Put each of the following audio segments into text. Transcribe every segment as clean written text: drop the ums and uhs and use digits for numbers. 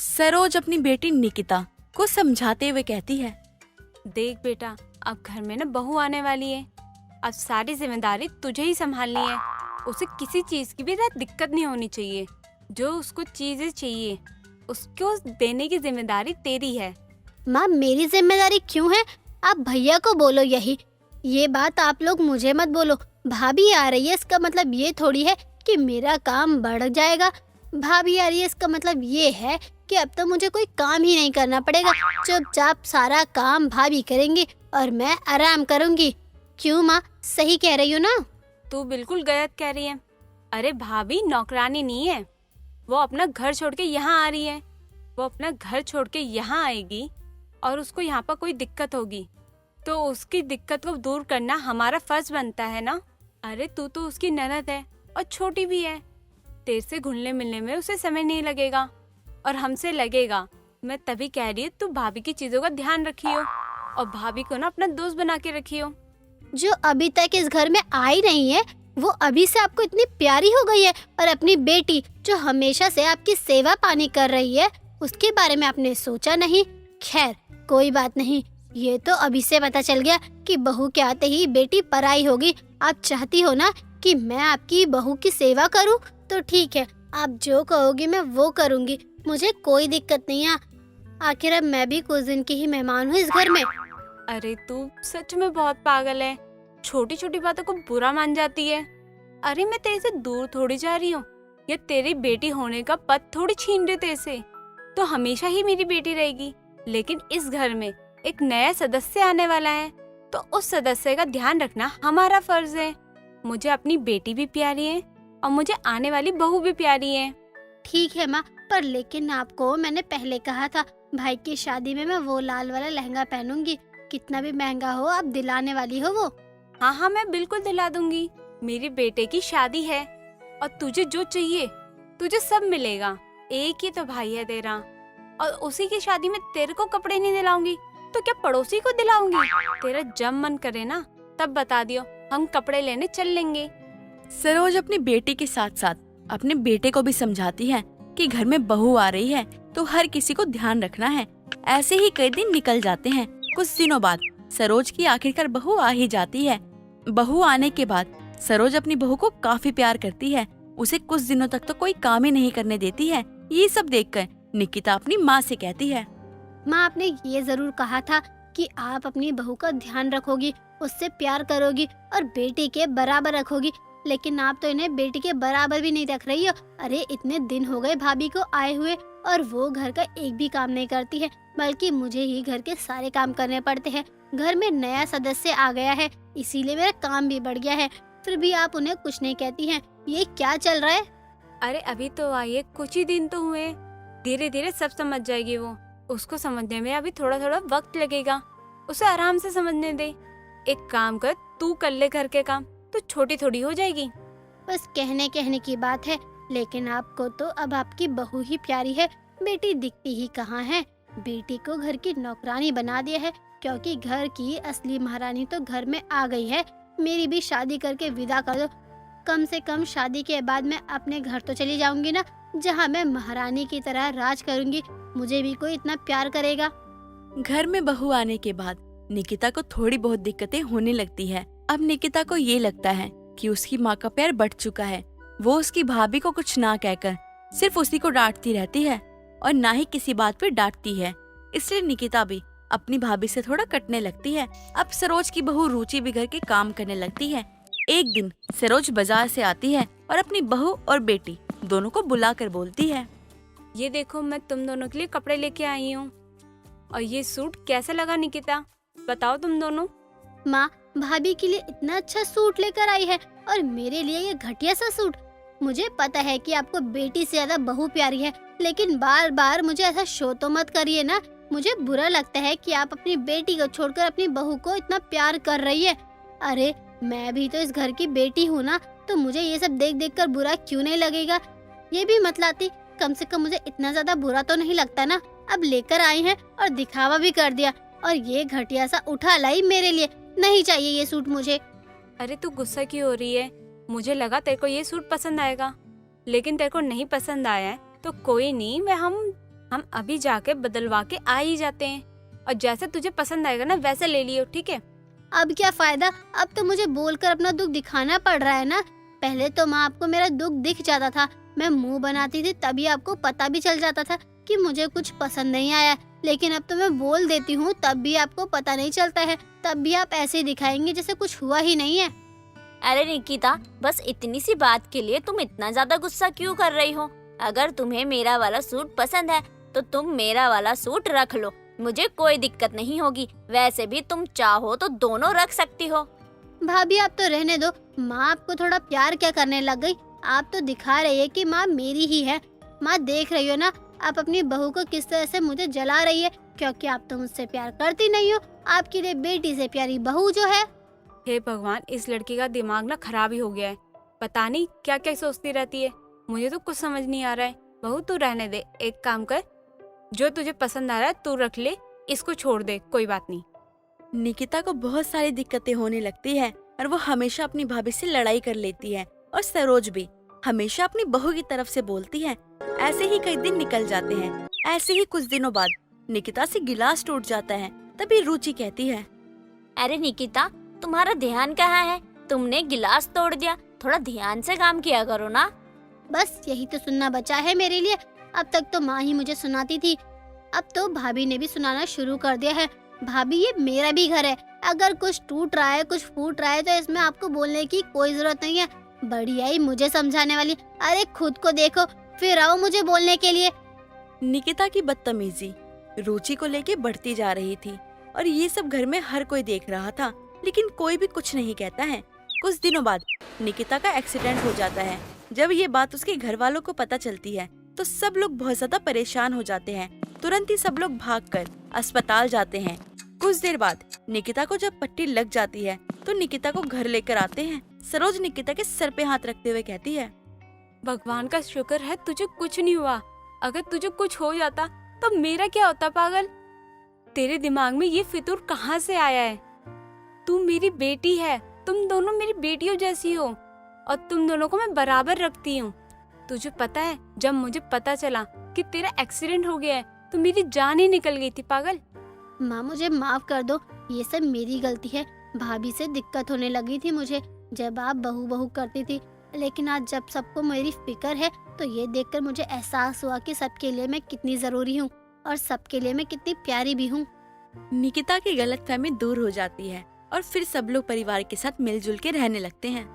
सरोज अपनी बेटी निकिता को समझाते हुए कहती है। देख बेटा, अब घर में ना बहू आने वाली है। अब सारी जिम्मेदारी तुझे ही संभालनी है। उसे किसी चीज की भी ना दिक्कत नहीं होनी चाहिए। जो उसको चीजें चाहिए उसको देने की जिम्मेदारी तेरी है। माँ, मेरी जिम्मेदारी क्यों है? आप भैया को बोलो यही। ये बात आप लोग मुझे मत बोलो। भाभी आ रही है इसका मतलब ये थोड़ी है कि मेरा काम बढ़ जाएगा। भाभी आ रही है इसका मतलब ये है कि अब तो मुझे कोई काम ही नहीं करना पड़ेगा। चुपचाप सारा काम भाभी करेंगी और मैं आराम करूंगी। क्यों माँ, सही कह रही हो ना? तू बिल्कुल गलत कह रही है। अरे भाभी नौकरानी नहीं है। वो अपना घर छोड़ के यहाँ आ रही है। वो अपना घर छोड़ के यहाँ आएगी और उसको यहाँ पर कोई दिक्कत होगी तो उसकी दिक्कत को दूर करना हमारा फर्ज बनता है ना। अरे तू तो उसकी ननद है और छोटी भी है। तेरे से घुलने मिलने में उसे समय नहीं लगेगा और हमसे लगेगा। मैं तभी कह रही हूँ तू भाभी की चीजों का ध्यान रखियो और भाभी को ना अपना दोस्त बना के रखियो। जो अभी तक इस घर में आई नहीं है वो अभी से आपको इतनी प्यारी हो गई है, और अपनी बेटी जो हमेशा से आपकी सेवा पानी कर रही है उसके बारे में आपने सोचा नहीं। खैर कोई बात नहीं, ये तो अभी से पता चल गया कि बहू के आते ही बेटी पराई होगी। आप चाहती हो ना कि मैं आपकी बहू की सेवा करूं, तो ठीक है, आप जो कहोगी मैं वो करूंगी। मुझे कोई दिक्कत नहीं है। आखिर अब मैं भी कुछ दिन की ही मेहमान हूँ इस घर में। अरे तू सच में बहुत पागल है। छोटी छोटी बातों को बुरा मान जाती है। अरे मैं तेरे से दूर थोड़ी जा रही हूँ। ये तेरी बेटी होने का पद थोड़ी छीन रही तेरे से। तो हमेशा ही मेरी बेटी रहेगी। लेकिन इस घर में एक नया सदस्य आने वाला है तो उस सदस्य का ध्यान रखना हमारा फर्ज है। मुझे अपनी बेटी भी प्यारी है और मुझे आने वाली बहू भी प्यारी है। ठीक है माँ, पर लेकिन आपको मैंने पहले कहा था भाई की शादी में मैं वो लाल वाला लहंगा पहनूंगी। कितना भी महंगा हो आप दिलाने वाली हो वो। हाँ हाँ, मैं बिल्कुल दिला दूंगी। मेरी बेटे की शादी है और तुझे जो चाहिए तुझे सब मिलेगा। एक ही तो भाई है तेरा और उसी की शादी में तेरे को कपड़े नहीं दिलाऊंगी तो क्या पड़ोसी को दिलाऊंगी? तेरा जब मन करे ना तब बता दियो, हम कपड़े लेने चल लेंगे। सरोज अपनी बेटी के साथ साथ अपने बेटे को भी समझाती है कि घर में बहू आ रही है तो हर किसी को ध्यान रखना है। ऐसे ही कई दिन निकल जाते हैं। कुछ दिनों बाद सरोज की आखिरकार बहू आ ही जाती है। बहू आने के बाद सरोज अपनी बहू को काफी प्यार करती है। उसे कुछ दिनों तक तो कोई काम ही नहीं करने देती है। ये सब देखकर निकिता अपनी माँ से कहती है। माँ, आपने ये जरूर कहा था कि आप अपनी बहू का ध्यान रखोगी, उससे प्यार करोगी और बेटी के बराबर रखोगी, लेकिन आप तो इन्हें बेटी के बराबर भी नहीं रख रही हो। अरे इतने दिन हो गए भाभी को आए हुए और वो घर का एक भी काम नहीं करती है, बल्कि मुझे ही घर के सारे काम करने पड़ते हैं। घर में नया सदस्य आ गया है इसीलिए मेरा काम भी बढ़ गया है, फिर भी आप उन्हें कुछ नहीं कहती हैं। ये क्या चल रहा है? अरे अभी तो आई है, कुछ ही दिन तो हुए। धीरे धीरे सब समझ जाएगी वो। उसको समझने में अभी थोड़ा थोड़ा वक्त लगेगा। उसे आराम से समझने दे। एक काम कर, तू कर ले घर के काम, तो छोटी थोड़ी हो जाएगी। बस कहने की बात है, लेकिन आपको तो अब आपकी बहू ही प्यारी है। बेटी दिखती ही कहाँ है। बेटी को घर की नौकरानी बना दिया है, क्योंकि घर की असली महारानी तो घर में आ गई है। मेरी भी शादी करके विदा कर दो। कम से कम शादी के बाद मैं अपने घर तो चली जाऊंगी ना, जहाँ मैं महारानी की तरह राज करूंगी। मुझे भी कोई इतना प्यार करेगा। घर में बहू आने के बाद निकिता को थोड़ी बहुत दिक्कतें होने लगती है। अब निकिता को ये लगता है कि उसकी माँ का प्यार बढ़ चुका है। वो उसकी भाभी को कुछ ना कहकर सिर्फ उसी को डांटती रहती है और ना ही किसी बात पर डांटती है। इसलिए निकिता भी अपनी भाभी से थोड़ा कटने लगती है। अब सरोज की बहू रुचि भी घर के काम करने लगती है। एक दिन सरोज बाजार से आती है और अपनी बहू और बेटी दोनों को बुलाकर बोलती है। ये देखो, मैं तुम दोनों के लिए कपड़े लेके आई हूँ। और ये सूट कैसा लगा निकिता, बताओ तुम दोनों। माँ, भाभी के लिए इतना अच्छा सूट लेकर आई है और मेरे लिए ये घटिया सा सूट। मुझे पता है कि आपको बेटी से ज्यादा बहू प्यारी है, लेकिन बार बार मुझे ऐसा शो तो मत करिए ना। मुझे बुरा लगता है कि आप अपनी बेटी को छोड़कर अपनी बहू को इतना प्यार कर रही है। अरे मैं भी तो इस घर की बेटी हूँ ना, तो मुझे ये सब देख देख कर बुरा क्यों नहीं लगेगा। ये भी मत लाती, कम से कम मुझे इतना ज्यादा बुरा तो नहीं लगता ना। अब लेकर आई हैं और दिखावा भी कर दिया, और ये घटिया सा उठा लाई मेरे लिए। नहीं चाहिए ये सूट मुझे। अरे तू गुस्सा क्यों हो रही है? मुझे लगा तेरे को ये सूट पसंद आएगा, लेकिन तेरे को नहीं पसंद आया है तो कोई नहीं, हम अभी जाके बदलवा के आ ही जाते हैं, और जैसे तुझे पसंद आएगा ना वैसे ले लियो, ठीक है? अब क्या फायदा, अब तो मुझे बोलकर अपना दुख दिखाना पड़ रहा है ना। पहले तो माँ आपको मेरा दुख दिख जाता था, मैं मुंह बनाती थी तभी आपको पता भी चल जाता था कि मुझे कुछ पसंद नहीं आया, लेकिन अब तो मैं बोल देती हूँ तब भी आपको पता नहीं चलता है, तब भी आप ऐसे ही दिखाएंगे जैसे कुछ हुआ ही नहीं है। अरे निकिता, बस इतनी सी बात के लिए तुम इतना ज्यादा गुस्सा क्यों कर रही हो? अगर तुम्हें मेरा वाला सूट पसंद है तो तुम मेरा वाला सूट रख लो, मुझे कोई दिक्कत नहीं होगी। वैसे भी तुम चाहो तो दोनों रख सकती हो। भाभी आप तो रहने दो, माँ आपको थोड़ा प्यार क्या करने लग गई। आप तो दिखा रही है कि माँ मेरी ही है। माँ देख रही हो ना आप अपनी बहू को किस तरह से मुझे जला रही है, क्योंकि आप तो मुझसे प्यार करती नहीं हो। आपके लिए बेटी से प्यारी बहू जो है। हे भगवान, इस लड़की का दिमाग ना खराब ही हो गया है। पता नहीं क्या क्या सोचती रहती है, मुझे तो कुछ समझ नहीं आ रहा है। बहू तू रहने दे, एक काम कर, जो तुझे पसंद आ रहा है तू रख ले, इसको छोड़ दे, कोई बात नहीं। निकिता को बहुत सारी दिक्कतें होने लगती है और वो हमेशा अपनी भाभी से लड़ाई कर लेती है, और सरोज भी हमेशा अपनी बहू की तरफ से बोलती है। ऐसे ही कई दिन निकल जाते हैं। ऐसे ही कुछ दिनों बाद निकिता से गिलास टूट जाता है। तभी रुचि कहती है, अरे निकिता, तुम्हारा ध्यान कहाँ है? तुमने गिलास तोड़ दिया, थोड़ा ध्यान से काम किया करो ना। बस यही तो सुनना बचा है मेरे लिए। अब तक तो माँ ही मुझे सुनाती थी, अब तो भाभी ने भी सुनाना शुरू कर दिया है। भाभी ये मेरा भी घर है, अगर कुछ टूट रहा है कुछ फूट रहा है तो इसमें आपको बोलने की कोई जरूरत नहीं है। बड़ी आई मुझे समझाने वाली, अरे खुद को देखो फिर आओ मुझे बोलने के लिए। निकिता की बदतमीजी रुचि को लेके बढ़ती जा रही थी और ये सब घर में हर कोई देख रहा था, लेकिन कोई भी कुछ नहीं कहता है। कुछ दिनों बाद निकिता का एक्सीडेंट हो जाता है। जब ये बात उसके घर वालों को पता चलती है तो सब लोग बहुत ज्यादा परेशान हो जाते हैं। तुरंत ही सब लोग भागकर अस्पताल जाते हैं। कुछ देर बाद निकिता को जब पट्टी लग जाती है तो निकिता को घर लेकर आते हैं। सरोज निकिता के सर पे हाथ रखते हुए कहती है, भगवान का शुक्र है तुझे कुछ नहीं हुआ, अगर तुझे कुछ हो जाता तो मेरा क्या होता पागल? तेरे दिमाग में ये फितूर कहाँ से आया है? तू मेरी बेटी है, तुम दोनों मेरी बेटियों जैसी हो और तुम दोनों को मैं बराबर रखती हूँ। तुझे पता है जब मुझे पता चला कि तेरा एक्सीडेंट हो गया है तो मेरी जान ही निकल गई थी पागल। माँ मुझे माफ कर दो, ये सब मेरी गलती है। भाभी से दिक्कत होने लगी थी मुझे जब आप बहू बहू करती थी, लेकिन आज जब सबको मेरी फिक्र है तो ये देखकर मुझे एहसास हुआ कि सबके लिए मैं कितनी जरूरी हूँ और सबके लिए मैं कितनी प्यारी भी हूँ। निकिता की गलतफहमी दूर हो जाती है और फिर सब लोग परिवार के साथ मिलजुल के रहने लगते हैं।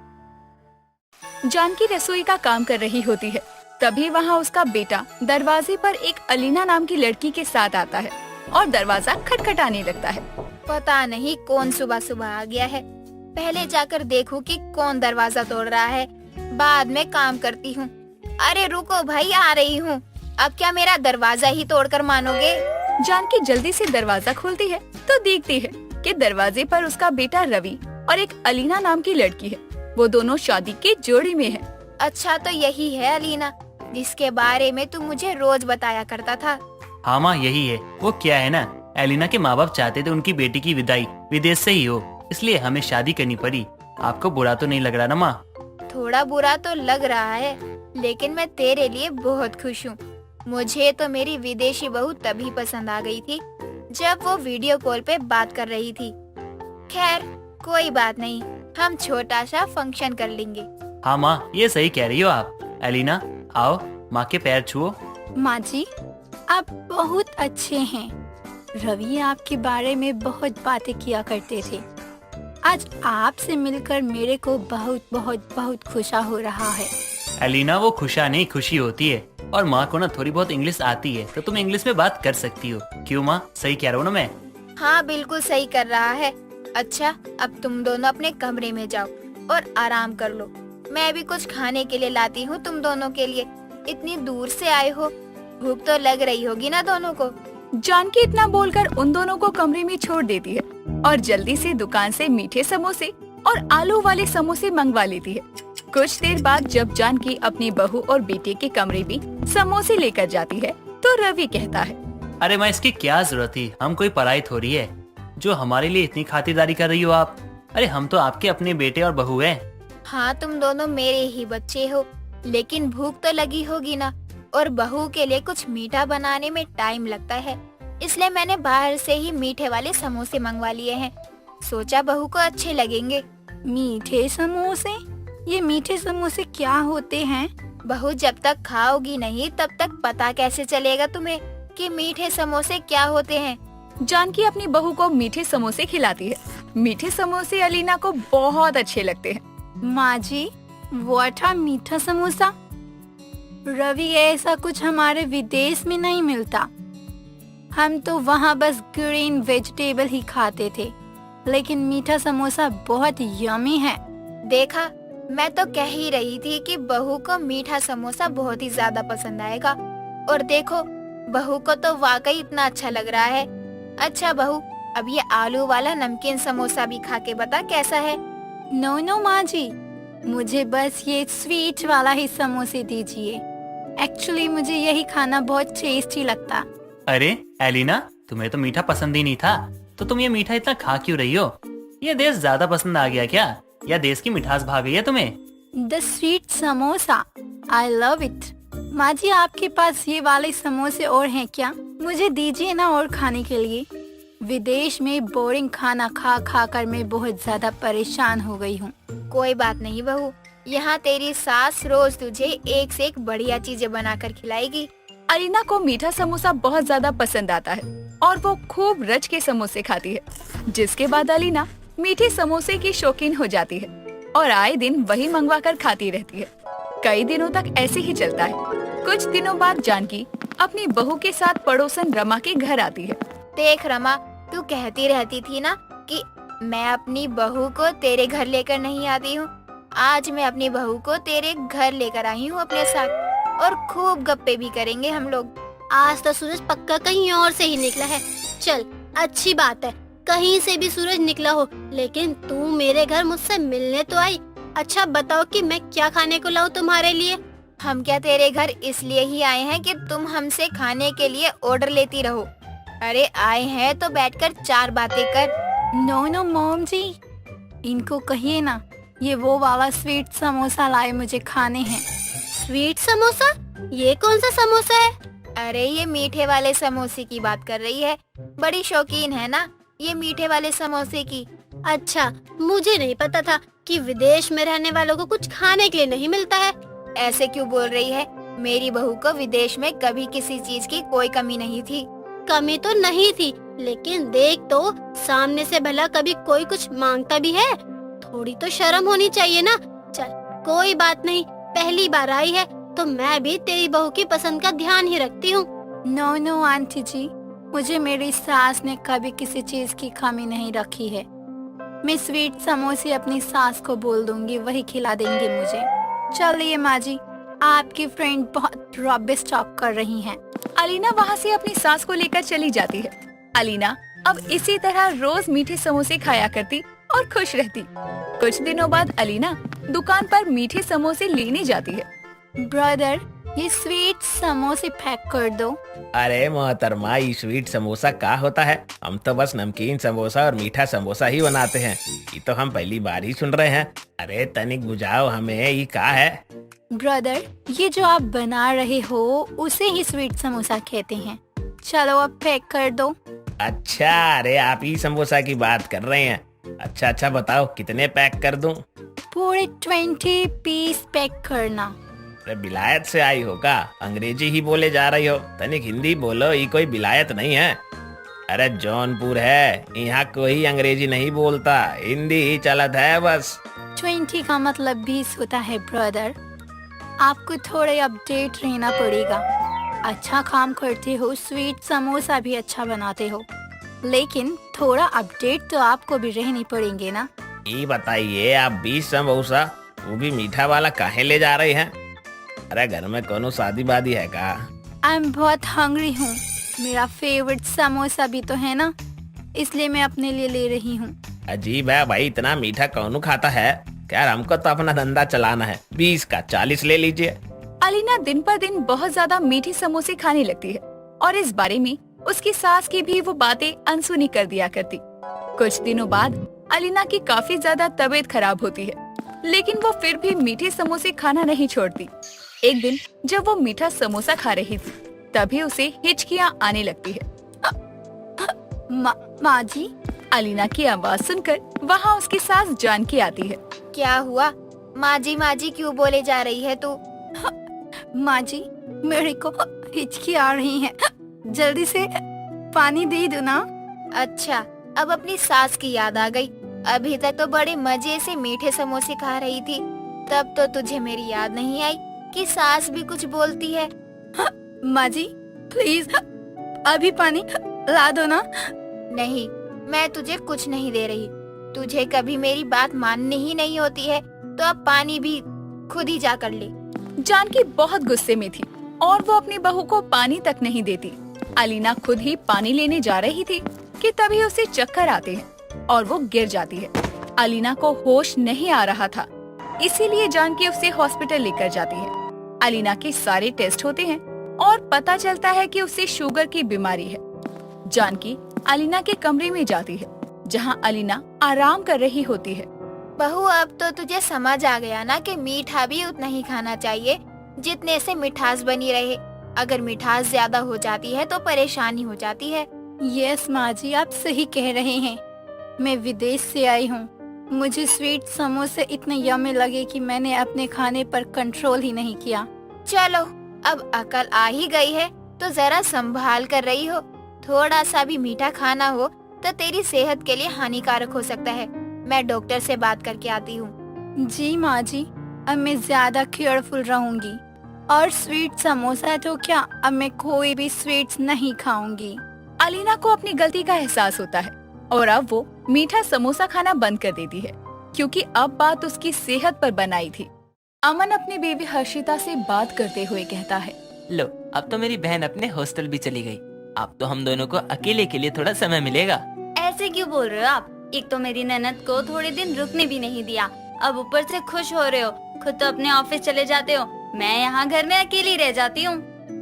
जानकी रसोई का काम कर रही होती है, तभी वहाँ उसका बेटा दरवाजे पर एक अलीना नाम की लड़की के साथ आता है और दरवाजा खटखटाने लगता है। पता नहीं कौन सुबह सुबह आ गया है, पहले जाकर देखूं कि कौन दरवाजा तोड़ रहा है, बाद में काम करती हूँ। अरे रुको भाई, आ रही हूँ। अब क्या मेरा दरवाजा ही तोड़कर मानोगे? जानकी जल्दी से दरवाजा खोलती है तो देखती है कि दरवाजे पर उसका बेटा रवि और एक अलीना नाम की लड़की है। वो दोनों शादी के जोड़ी में है। अच्छा तो यही है अलीना, जिसके बारे में तू मुझे रोज बताया करता था। हाँ माँ, यही है। वो क्या है ना, एलिना के माँ बाप चाहते थे उनकी बेटी की विदाई विदेश से ही हो, इसलिए हमें शादी करनी पड़ी। आपको बुरा तो नहीं लग रहा ना माँ? थोड़ा बुरा तो लग रहा है, लेकिन मैं तेरे लिए बहुत खुश हूँ। मुझे तो मेरी विदेशी बहू तभी पसंद आ गई थी जब वो वीडियो कॉल पे बात कर रही थी। खैर कोई बात नहीं, हम छोटा सा फंक्शन कर लेंगे। हाँ माँ, ये सही कह रही हो आप। एलिना आओ, माँ के पैर छुओ। माँ जी, आप बहुत अच्छे हैं। रवि आपके बारे में बहुत बातें किया करते थे। आज आपसे मिलकर मेरे को बहुत बहुत बहुत खुशा हो रहा है। एलिना, वो खुशा नहीं खुशी होती है, और माँ को ना थोड़ी बहुत इंग्लिश आती है तो तुम इंग्लिश में बात कर सकती हो। क्यों माँ, सही कह रहा हूँ ना मैं? हाँ बिल्कुल सही कर रहा है। अच्छा अब तुम दोनों अपने कमरे में जाओ और आराम कर लो। मैं भी कुछ खाने के लिए लाती हूँ तुम दोनों के लिए। इतनी दूर से आए हो, भूख तो लग रही होगी ना दोनों को। जानकी इतना बोलकर उन दोनों को कमरे में छोड़ देती है और जल्दी से दुकान से मीठे समोसे और आलू वाले समोसे मंगवा लेती है। कुछ देर बाद जब जानकी अपनी बहू और बेटे के कमरे में समोसे लेकर जाती है तो रवि कहता है, अरे माँ, इसकी क्या जरूरत थी? हम कोई पराई थोड़ी है जो हमारे लिए इतनी खातिरदारी कर रही हो आप। अरे हम तो आपके अपने बेटे और बहू हैं। हाँ तुम दोनों मेरे ही बच्चे हो, लेकिन भूख तो लगी होगी ना, और बहू के लिए कुछ मीठा बनाने में टाइम लगता है, इसलिए मैंने बाहर से ही मीठे वाले समोसे मंगवा लिए हैं। सोचा बहू को अच्छे लगेंगे। मीठे समोसे? ये मीठे समोसे क्या होते हैं? बहू जब तक खाओगी नहीं तब तक पता कैसे चलेगा तुम्हें कि मीठे समोसे क्या होते हैं। जानकी अपनी बहू को मीठे समोसे खिलाती है। मीठे समोसे अलीना को बहुत अच्छे लगते हैं। माँ जी, व्हाट आर मीठा समोसा? रवि, ऐसा कुछ हमारे विदेश में नहीं मिलता। हम तो वहाँ बस ग्रीन वेजिटेबल ही खाते थे, लेकिन मीठा समोसा बहुत यमी है। देखा, मैं तो कह ही रही थी कि बहू को मीठा समोसा बहुत ही ज्यादा पसंद आएगा। और देखो, बहू को तो वाकई इतना अच्छा लग रहा है। अच्छा बहू, अब ये आलू वाला नमकीन समोसा भी खा के बता कैसा है। नो माँ जी, मुझे बस ये स्वीट वाला ही समोसे दीजिए। एक्चुअली मुझे यही खाना बहुत टेस्टी लगता। अरे एलिना, तुम्हें तो मीठा पसंद ही नहीं था, तो तुम ये मीठा इतना खा क्यों रही हो? ये देश ज्यादा पसंद आ गया क्या, या देश की मिठास भा गई है तुम्हें? The sweet samosa, I love it. माँ जी, आपके पास ये वाले समोसे और हैं क्या? मुझे दीजिए ना और खाने के लिए। विदेश में बोरिंग खाना खा खा कर मैं बहुत ज्यादा परेशान हो गई हूँ। कोई बात नहीं बहू, यहाँ तेरी सास रोज तुझे एक से एक बढ़िया चीजें बनाकर खिलाएगी। अलीना को मीठा समोसा बहुत ज्यादा पसंद आता है और वो खूब रच के समोसे खाती है, जिसके बाद अलीना मीठे समोसे की शौकीन हो जाती है और आए दिन वही मंगवा कर खाती रहती है। कई दिनों तक ऐसे ही चलता है। कुछ दिनों बाद जानकी अपनी बहू के साथ पड़ोसन रमा के घर आती है। देख रमा, तू कहती रहती थी ना कि मैं अपनी बहू को तेरे घर लेकर नहीं आती हूँ। आज मैं अपनी बहू को तेरे घर लेकर आई हूँ अपने साथ, और खूब गप्पे भी करेंगे हम लोग। आज तो सूरज पक्का कहीं और से ही निकला है। चल, अच्छी बात है, कहीं से भी सूरज निकला हो, लेकिन तू मेरे घर मुझसे मिलने तो आई। अच्छा बताओ कि मैं क्या खाने को लाऊं तुम्हारे लिए? हम क्या तेरे घर इसलिए ही आए हैं कि तुम हमसे खाने के लिए ऑर्डर लेती रहो? अरे आए हैं तो बैठकर चार बातें कर। नो मॉम जी, इनको कहिए ना ये वो वाला स्वीट समोसा लाए, मुझे खाने हैं। स्वीट समोसा? ये कौन सा समोसा है? अरे ये मीठे वाले समोसे की बात कर रही है। बड़ी शौकीन है ना ये मीठे वाले समोसे की। अच्छा, मुझे नहीं पता था कि विदेश में रहने वालों को कुछ खाने के लिए नहीं मिलता है। ऐसे क्यों बोल रही है? मेरी बहू को विदेश में कभी किसी चीज की कोई कमी नहीं थी। कमी तो नहीं थी, लेकिन देख तो, सामने से भला कभी कोई कुछ मांगता भी है? थोड़ी तो शर्म होनी चाहिए ना। चल कोई बात नहीं, पहली बार आई है तो मैं भी तेरी बहू की पसंद का ध्यान ही रखती हूँ। नो आंटी जी, मुझे मेरी सास ने कभी किसी चीज की कमी नहीं रखी है। मैं स्वीट समोसे अपनी सास को बोल दूंगी, वही खिला देंगे मुझे। चलिए माँ जी, आपकी फ्रेंड बहुत रबिश टॉक कर रही हैं। अलीना वहाँ से अपनी सास को लेकर चली जाती है। अलीना अब इसी तरह रोज मीठे समोसे खाया करती और खुश रहती। कुछ दिनों बाद अलीना दुकान पर मीठे समोसे लेने जाती है। ब्रदर, ये स्वीट समोसे पैक कर दो। अरे मोहतरमा, ये स्वीट समोसा क्या होता है? हम तो बस नमकीन समोसा और मीठा समोसा ही बनाते हैं। ये तो हम पहली बार ही सुन रहे हैं। अरे तनिक बुझाओ हमें, ये क्या है? ब्रदर, ये जो आप बना रहे हो उसे ही स्वीट समोसा कहते हैं। चलो अब पैक कर दो। अच्छा, अरे आप ही समोसा की बात कर रहे हैं। अच्छा बताओ कितने पैक कर दूं? पूरे 20 पीस पैक करना। अरे बिलायत से आई हो का? अंग्रेजी ही बोले जा रही हो, तनिक हिंदी बोलो, ये कोई बिलायत नहीं है। अरे जौनपुर है, यहाँ कोई अंग्रेजी नहीं बोलता, हिंदी ही चलत है बस। 20 का मतलब 20 होता है ब्रदर। आपको थोड़े अपडेट रहना पड़ेगा। अच्छा काम करते हो, स्वीट समोसा भी अच्छा बनाते हो, लेकिन थोड़ा अपडेट तो आपको भी रहनी पड़ेंगे ना। ये बताइए, आप 20 समोसा वो भी मीठा वाला काहे ले जा रहे हैं? अरे घर में कोनो शादी वादी है का? आई एम बहुत हंग्री हूँ। मेरा फेवरेट समोसा भी तो है ना, इसलिए मैं अपने लिए ले रही हूँ। अजीब है भाई, इतना मीठा कौन खाता है? यार हमको तो अपना धंधा चलाना है। 20 का 40 ले लीजिए। अलीना दिन पर दिन बहुत ज्यादा मीठे समोसे खाने लगती है और इस बारे में उसकी सास की भी वो बातें अनसुनी कर दिया करती। कुछ दिनों बाद अलीना की काफी ज्यादा तबीयत खराब होती है, लेकिन वो फिर भी मीठे समोसे खाना नहीं छोड़ती। एक दिन जब वो मीठा समोसा खा रही थी तभी उसे हिचकियाँ आने लगती है। माँ जी, अलीना की आवाज सुनकर वहाँ उसकी सास जानकी आती है। क्या हुआ? माँ जी क्यों बोले जा रही है तू? माँ जी, मेरे को हिचकी आ रही है, जल्दी से पानी दे दो ना। अच्छा, अब अपनी सास की याद आ गई। अभी तक तो बड़े मजे से मीठे समोसे खा रही थी, तब तो तुझे मेरी याद नहीं आई कि सास भी कुछ बोलती है। माँ जी प्लीज अभी पानी ला दो ना। नहीं, मैं तुझे कुछ नहीं दे रही। तुझे कभी मेरी बात माननी ही नहीं होती है, तो अब पानी भी खुद ही जा कर ले। जानकी बहुत गुस्से में थी और वो अपनी बहू को पानी तक नहीं देती। अलीना खुद ही पानी लेने जा रही थी कि तभी उसे चक्कर आते हैं और वो गिर जाती है। अलीना को होश नहीं आ रहा था, इसीलिए जानकी उसे हॉस्पिटल लेकर जाती है। अलीना के सारे टेस्ट होते हैं और पता चलता है कि उसे शुगर की बीमारी है। जानकी अलीना के कमरे में जाती है जहां अलीना आराम कर रही होती है। बहू, अब तो तुझे समझ आ गया ना कि मीठा भी उतना ही खाना चाहिए जितने से मिठास बनी रहे। अगर मिठास ज्यादा हो जाती है तो परेशानी हो जाती है। यस माँ जी, आप सही कह रहे हैं। मैं विदेश से आई हूँ, मुझे स्वीट समोसे इतने यम्मी लगे कि मैंने अपने खाने पर कंट्रोल ही नहीं किया। चलो, अब अकल आ ही गई है तो जरा संभाल कर रही हो। थोड़ा सा भी मीठा खाना हो तो तेरी सेहत के लिए हानिकारक हो सकता है। मैं डॉक्टर से बात करके आती हूँ। जी माँ जी, अब मैं ज्यादा केयरफुल रहूंगी। और स्वीट समोसा तो क्या, अब मैं कोई भी स्वीट्स नहीं खाऊंगी। अलीना को अपनी गलती का एहसास होता है और अब वो मीठा समोसा खाना बंद कर देती है क्योंकि अब बात उसकी सेहत पर बनाई थी। अमन अपनी बेबी हर्षिता से बात करते हुए कहता है, लो, अब तो मेरी बहन अपने हॉस्टल भी चली गई। अब तो हम दोनों को अकेले के लिए थोड़ा समय मिलेगा। ऐसे क्यों बोल रहे हो आप? एक तो मेरी ननद को थोड़े दिन रुकने भी नहीं दिया, अब ऊपर से खुश हो रहे हो। खुद तो अपने ऑफिस चले जाते हो, मैं यहाँ घर में अकेली रह जाती हूँ।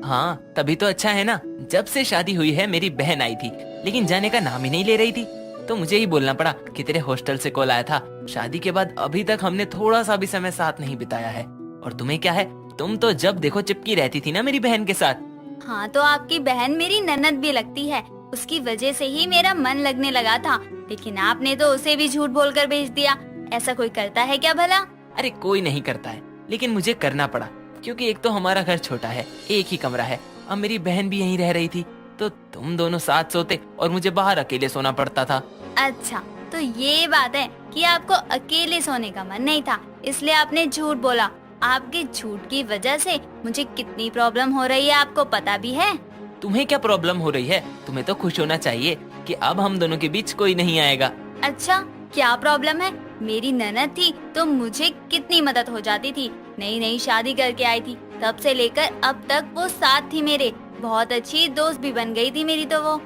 हाँ, तभी तो अच्छा है ना। जब से शादी हुई है मेरी बहन आई थी, लेकिन जाने का नाम ही नहीं ले रही थी, तो मुझे ही बोलना पड़ा कि तेरे हॉस्टल से कॉल आया था। शादी के बाद अभी तक हमने थोड़ा सा भी समय साथ नहीं बिताया है। और तुम्हें क्या है, तुम तो जब देखो चिपकी रहती थी ना मेरी बहन के साथ। हाँ, तो आपकी बहन मेरी ननद भी लगती है, उसकी वजह से ही मेरा मन लगने लगा था, लेकिन आपने तो उसे भी झूठ बोलकर भेज दिया। ऐसा कोई करता है क्या भला? अरे कोई नहीं करता है, लेकिन मुझे करना पड़ा क्योंकि एक तो हमारा घर छोटा है, एक ही कमरा है। अब मेरी बहन भी यहीं रह रही थी, तो तुम दोनों साथ सोते और मुझे बाहर अकेले सोना पड़ता था। अच्छा, तो ये बात है कि आपको अकेले सोने का मन नहीं था, इसलिए आपने झूठ बोला। आपके झूठ की वजह से मुझे कितनी प्रॉब्लम हो रही है आपको पता भी है? तुम्हें क्या प्रॉब्लम हो रही है? तुम्हें तो खुश होना चाहिए कि अब हम दोनों के बीच कोई नहीं आएगा। अच्छा, क्या प्रॉब्लम है? मेरी ननद थी तो मुझे कितनी मदद हो जाती थी। नई नई शादी करके आई थी, तब से लेकर अब तक वो साथ थी मेरे। बहुत अच्छी दोस्त भी बन गई थी मेरी तो वो।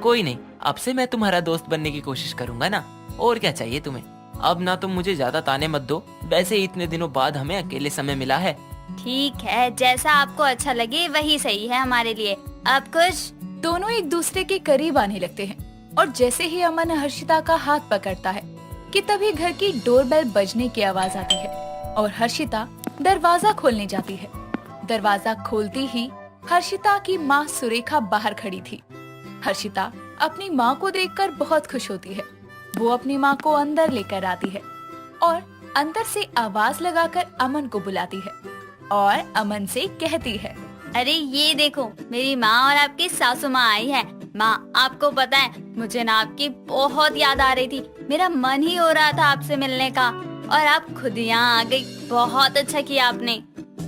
कोई नहीं, अब से मैं तुम्हारा दोस्त बनने की कोशिश करूंगा ना। और क्या चाहिए तुम्हें? अब ना तुम मुझे ज्यादा ताने मत दो, वैसे ही इतने दिनों बाद हमें अकेले समय मिला है। ठीक है, जैसा आपको अच्छा लगे वही सही है हमारे लिए। अब खुश? दोनों एक दूसरे के करीब आने लगते हैं और जैसे ही अमन हर्षिता का हाथ पकड़ता है कि तभी घर की डोरबेल बजने की आवाज आती है और हर्षिता दरवाजा खोलने जाती है। दरवाजा खोलती ही हर्षिता की माँ सुरेखा बाहर खड़ी थी। हर्षिता अपनी माँ को देखकर बहुत खुश होती है। वो अपनी माँ को अंदर लेकर आती है और अंदर से आवाज लगाकर अमन को बुलाती है और अमन से कहती है, अरे ये देखो, मेरी माँ और आपकी सासू माँ आई है। माँ, आपको पता है मुझे ना आपकी बहुत याद आ रही थी। मेरा मन ही हो रहा था आपसे मिलने का और आप खुद यहाँ आ गई। बहुत अच्छा किया आपने।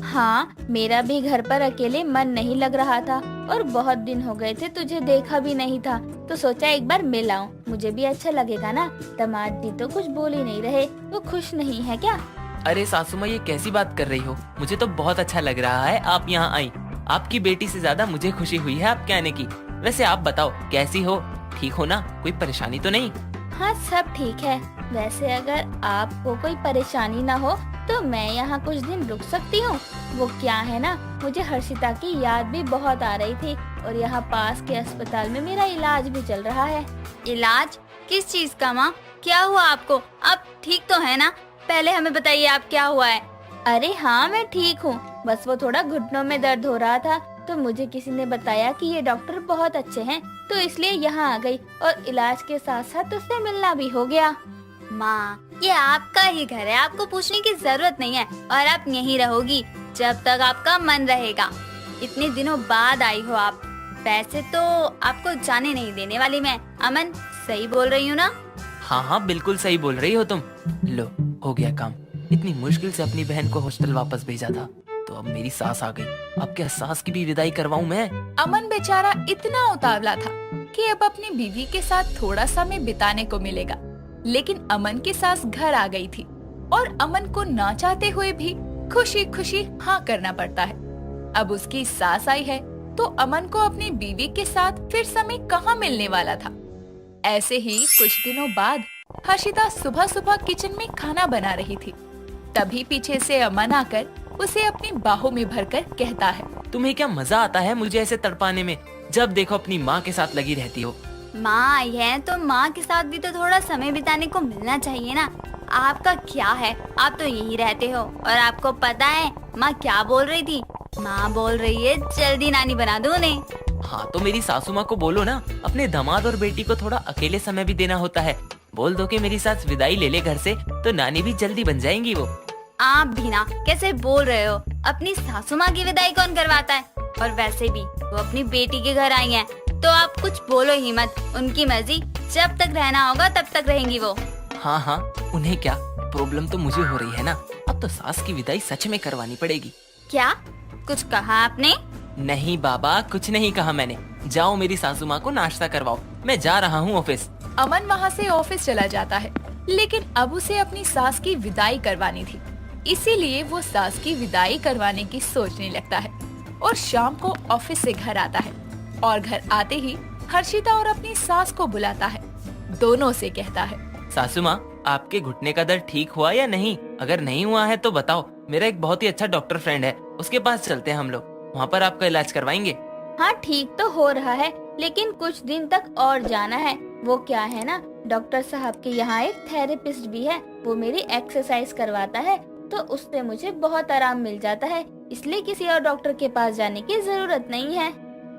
हाँ, मेरा भी घर पर अकेले मन नहीं लग रहा था और बहुत दिन हो गए थे तुझे देखा भी नहीं था, तो सोचा एक बार मिल आऊं, मुझे भी अच्छा लगेगा ना। दामाद जी तो कुछ बोल ही नहीं रहे, वो खुश नहीं है क्या? अरे सासू माँ, ये कैसी बात कर रही हो? मुझे तो बहुत अच्छा लग रहा है आप यहाँ आई। आपकी बेटी से ज्यादा मुझे खुशी हुई है आपके आने की। वैसे आप बताओ, कैसी हो? ठीक हो ना? कोई परेशानी तो नहीं? हाँ, सब ठीक है। वैसे अगर आपको कोई परेशानी ना हो तो मैं यहाँ कुछ दिन रुक सकती हूँ। वो क्या है ना, मुझे हर्षिता की याद भी बहुत आ रही थी और यहाँ पास के अस्पताल में मेरा इलाज भी चल रहा है। इलाज? किस चीज का माँ? क्या हुआ आपको? आप ठीक तो है ना? पहले हमें बताइए आप क्या हुआ है। अरे हाँ, मैं ठीक हूँ, बस वो थोड़ा घुटनों में दर्द हो रहा था, तो मुझे किसी ने बताया कि ये डॉक्टर बहुत अच्छे हैं, तो इसलिए यहाँ आ गई और इलाज के साथ साथ उससे मिलना भी हो गया। माँ, ये आपका ही घर है, आपको पूछने की जरूरत नहीं है और आप यहीं रहोगी जब तक आपका मन रहेगा। इतने दिनों बाद आई हो आप। वैसे तो आपको जाने नहीं देने वाली मैं। अमन, सही बोल रही हूँ ना? हाँ हाँ, बिल्कुल सही बोल रही हो तुम। लो, हो गया काम। इतनी मुश्किल से अपनी बहन को हॉस्टल वापस भेजा था, तो अब मेरी सास आ गई। अब क्या सास की भी विदाई करवाऊं मैं? अमन बेचारा इतना उतावला था कि अब अपनी बीवी के साथ थोड़ा समय बिताने को मिलेगा, लेकिन अमन की सास घर आ गई थी और अमन को ना चाहते हुए भी खुशी खुशी हाँ करना पड़ता है। अब उसकी सास आई है तो अमन को अपनी बीवी के साथ फिर समय कहाँ मिलने वाला था। ऐसे ही कुछ दिनों बाद हर्षिता सुबह सुबह किचन में खाना बना रही थी। तभी पीछे से अमन आकर उसे अपनी बाहों में भरकर कहता है, तुम्हें क्या मजा आता है मुझे ऐसे तड़पाने में? जब देखो अपनी माँ के साथ लगी रहती हो। माँ आई है तो माँ के साथ भी तो थोड़ा समय बिताने को मिलना चाहिए ना। आपका क्या है, आप तो यहीं रहते हो। और आपको पता है माँ क्या बोल रही थी? माँ बोल रही है जल्दी नानी बना दो उन्हें। हाँ तो मेरी सासू माँ को बोलो ना, अपने दामाद और बेटी को थोड़ा अकेले समय भी देना होता है। बोल दो कि मेरी सास विदाई ले ले घर से, तो नानी भी जल्दी बन जाएंगी वो। आप भी ना कैसे बोल रहे हो? अपनी सासू माँ की विदाई कौन करवाता है? और वैसे भी वो अपनी बेटी के घर आई हैं, तो आप कुछ बोलो ही मत। उनकी मर्जी, जब तक रहना होगा तब तक रहेंगी वो। हाँ हाँ, उन्हें क्या, प्रॉब्लम तो मुझे हो रही है ना। अब तो सास की विदाई सच में करवानी पड़ेगी। क्या कुछ कहा आपने? नहीं बाबा, कुछ नहीं कहा मैंने। जाओ मेरी सासू माँ को नाश्ता करवाओ, मैं जा रहा हूँ ऑफिस। अमन वहाँ से ऑफिस चला जाता है, लेकिन अब उसे अपनी सास की विदाई करवानी थी। इसीलिए वो सास की विदाई करवाने की सोचने लगता है और शाम को ऑफिस से घर आता है। और घर आते ही हर्षिता और अपनी सास को बुलाता है। दोनों से कहता है, सासू माँ, आपके घुटने का दर्द ठीक हुआ या नहीं? अगर नहीं हुआ है तो बताओ, मेरा एक बहुत ही अच्छा डॉक्टर फ्रेंड है, उसके पास चलते हैं हम लोग, वहाँ पर आपका इलाज करवाएंगे। हाँ ठीक तो हो रहा है, लेकिन कुछ दिन तक और जाना है। वो क्या है ना, डॉक्टर साहब के यहाँ एक थेरेपिस्ट भी है, वो मेरी एक्सरसाइज करवाता है, तो उससे मुझे बहुत आराम मिल जाता है। इसलिए किसी और डॉक्टर के पास जाने की जरूरत नहीं है।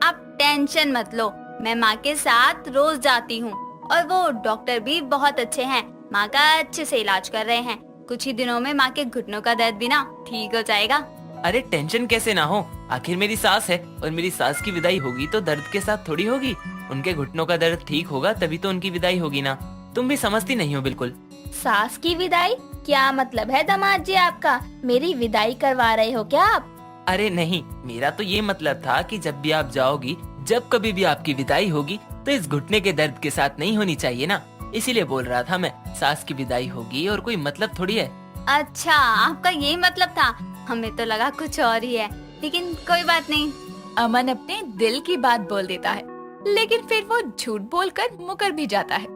आप टेंशन मत लो, मैं माँ के साथ रोज जाती हूँ और वो डॉक्टर भी बहुत अच्छे हैं। माँ का अच्छे से इलाज कर रहे हैं। कुछ ही दिनों में माँ के घुटनों का दर्द भी ना ठीक हो जाएगा। अरे टेंशन कैसे ना हो, आखिर मेरी सास है और मेरी सास की विदाई होगी तो दर्द के साथ थोड़ी होगी। उनके घुटनों का दर्द ठीक होगा तभी तो उनकी विदाई होगी ना। तुम भी समझती नहीं हो बिल्कुल। सास की विदाई? क्या मतलब है दामाद जी आपका? मेरी विदाई करवा रहे हो क्या आप? अरे नहीं, मेरा तो ये मतलब था कि जब भी आप जाओगी, जब कभी भी आपकी विदाई होगी, तो इस घुटने के दर्द के साथ नहीं होनी चाहिए ना। इसीलिए बोल रहा था मैं, सास की विदाई होगी और कोई मतलब थोड़ी है। अच्छा, आपका यही मतलब था, हमें तो लगा कुछ और ही है, लेकिन कोई बात नहीं। अमन अपने दिल की बात बोल देता है, लेकिन फिर वो झूठ बोलकर मुकर भी जाता है।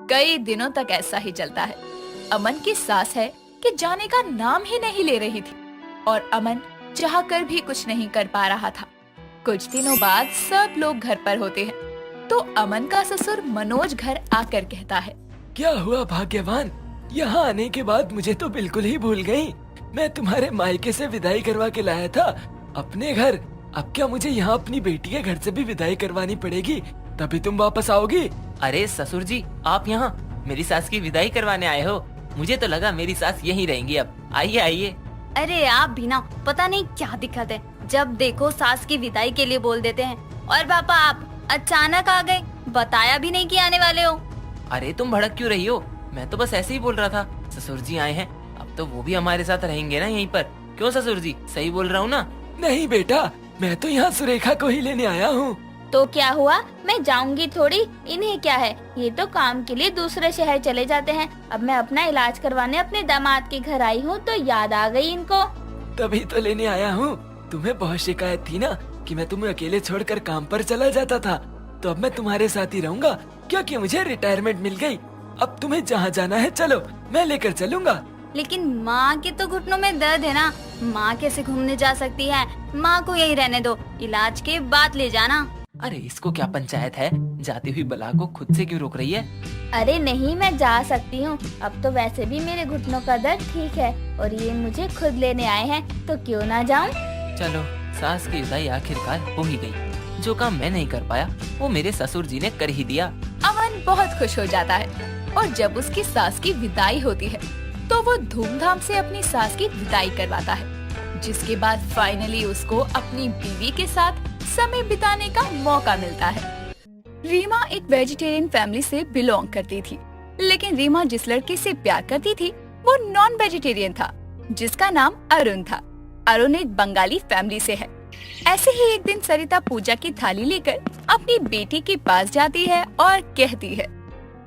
कई दिनों तक ऐसा ही चलता है। अमन की सास है कि जाने का नाम ही नहीं ले रही थी और अमन चाहकर भी कुछ नहीं कर पा रहा था। कुछ दिनों बाद सब लोग घर पर होते हैं, तो अमन का ससुर मनोज घर आकर कहता है, क्या हुआ भाग्यवान, यहाँ आने के बाद मुझे तो बिल्कुल ही भूल गई। मैं तुम्हारे मायके से विदाई करवा के लाया था अपने घर। अब क्या मुझे यहाँ अपनी बेटी के घर से भी विदाई करवानी पड़ेगी, तभी तुम वापस आओगी? अरे ससुर जी, आप यहाँ मेरी सास की विदाई करवाने आए हो? मुझे तो लगा मेरी सास यहीं रहेंगी अब। आइए आइए। अरे आप भी ना, पता नहीं क्या दिक्कत है, जब देखो सास की विदाई के लिए बोल देते हैं। और पापा, आप अचानक आ गए, बताया भी नहीं कि आने वाले हो। अरे तुम भड़क क्यों रही हो? मैं तो बस ऐसे ही बोल रहा था। ससुर जी आए हैं, अब तो वो भी हमारे साथ रहेंगे ना यहीं पर। क्यों ससुर जी, सही बोल रहा हूँ ना? नहीं बेटा, मैं तो यहाँ सुरेखा को ही लेने आया हूँ। तो क्या हुआ, मैं जाऊंगी थोड़ी, इन्हें क्या है, ये तो काम के लिए दूसरे शहर चले जाते हैं। अब मैं अपना इलाज करवाने अपने दामाद के घर आई हूँ तो याद आ गई इनको। तभी तो लेने आया हूँ। तुम्हें बहुत शिकायत थी ना कि मैं तुम्हें अकेले छोड़कर काम पर चला जाता था, तो अब मैं तुम्हारे साथ ही रहूंगा क्योंकि मुझे रिटायरमेंट मिल गई। अब तुम्हें जहाँ जाना है चलो, मैं लेकर चलूंगा। लेकिन माँ के तो घुटनों में दर्द है ना, माँ कैसे घूमने जा सकती है? माँ को यही रहने दो, इलाज के बाद ले जाना। अरे इसको क्या पंचायत है, जाती हुई बला को खुद से क्यों रोक रही है? अरे नहीं, मैं जा सकती हूँ। अब तो वैसे भी मेरे घुटनों का दर्द ठीक है और ये मुझे खुद लेने आए हैं, तो क्यों ना जाऊँ। चलो, सास की विदाई आखिरकार हो ही गई। जो काम मैं नहीं कर पाया वो मेरे ससुर जी ने कर ही दिया। अमन बहुत खुश हो जाता है और जब उसकी सास की विदाई होती है तो वो धूमधाम से अपनी सास की विदाई करवाता है, जिसके बाद फाइनली उसको अपनी बीवी के साथ समय बिताने का मौका मिलता है। रीमा एक वेजिटेरियन फैमिली से बिलोंग करती थी, लेकिन रीमा जिस लड़के से प्यार करती थी वो नॉन वेजिटेरियन था, जिसका नाम अरुण था। अरुण एक बंगाली फैमिली से है। ऐसे ही एक दिन सरिता पूजा की थाली लेकर अपनी बेटी के पास जाती है और कहती है,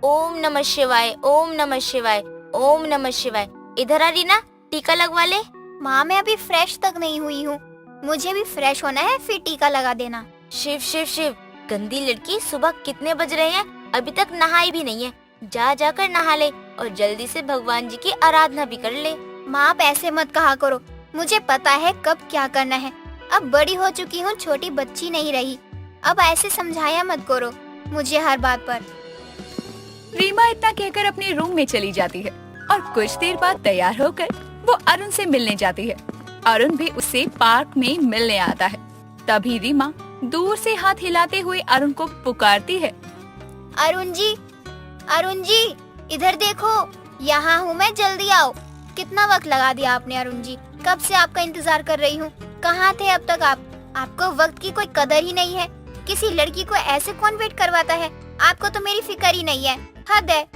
ओम नमः शिवाय, ओम नमः शिवाय, ओम नमः शिवाय। इधर आ रीना, टीका लगवा ले। माँ मैं अभी फ्रेश तक नहीं हुई हूँ, मुझे भी फ्रेश होना है, फिर टीका लगा देना। शिव शिव शिव, गंदी लड़की, सुबह कितने बज रहे हैं, अभी तक नहाई भी नहीं है। जाकर नहा ले और जल्दी से भगवान जी की आराधना भी कर ले। माँ आप ऐसे मत कहा करो, मुझे पता है कब क्या करना है। अब बड़ी हो चुकी हूँ, छोटी बच्ची नहीं रही। अब ऐसे समझाया मत करो मुझे हर बात पर। रीमा इतना कहकर अपने रूम में चली जाती है और कुछ देर बाद तैयार होकर वो अरुण से मिलने जाती है। अरुण भी उससे पार्क में मिलने आता है। तभी रीमा दूर से हाथ हिलाते हुए अरुण को पुकारती है, अरुण जी, अरुण जी, इधर देखो, यहाँ हूँ मैं, जल्दी आओ। कितना वक्त लगा दिया आपने अरुण जी, कब से आपका इंतजार कर रही हूँ। कहाँ थे अब तक आप? आपको वक्त की कोई कदर ही नहीं है। किसी लड़की को ऐसे कौन वेट करवाता है? आपको तो मेरी फिक्र ही नहीं है, हद है।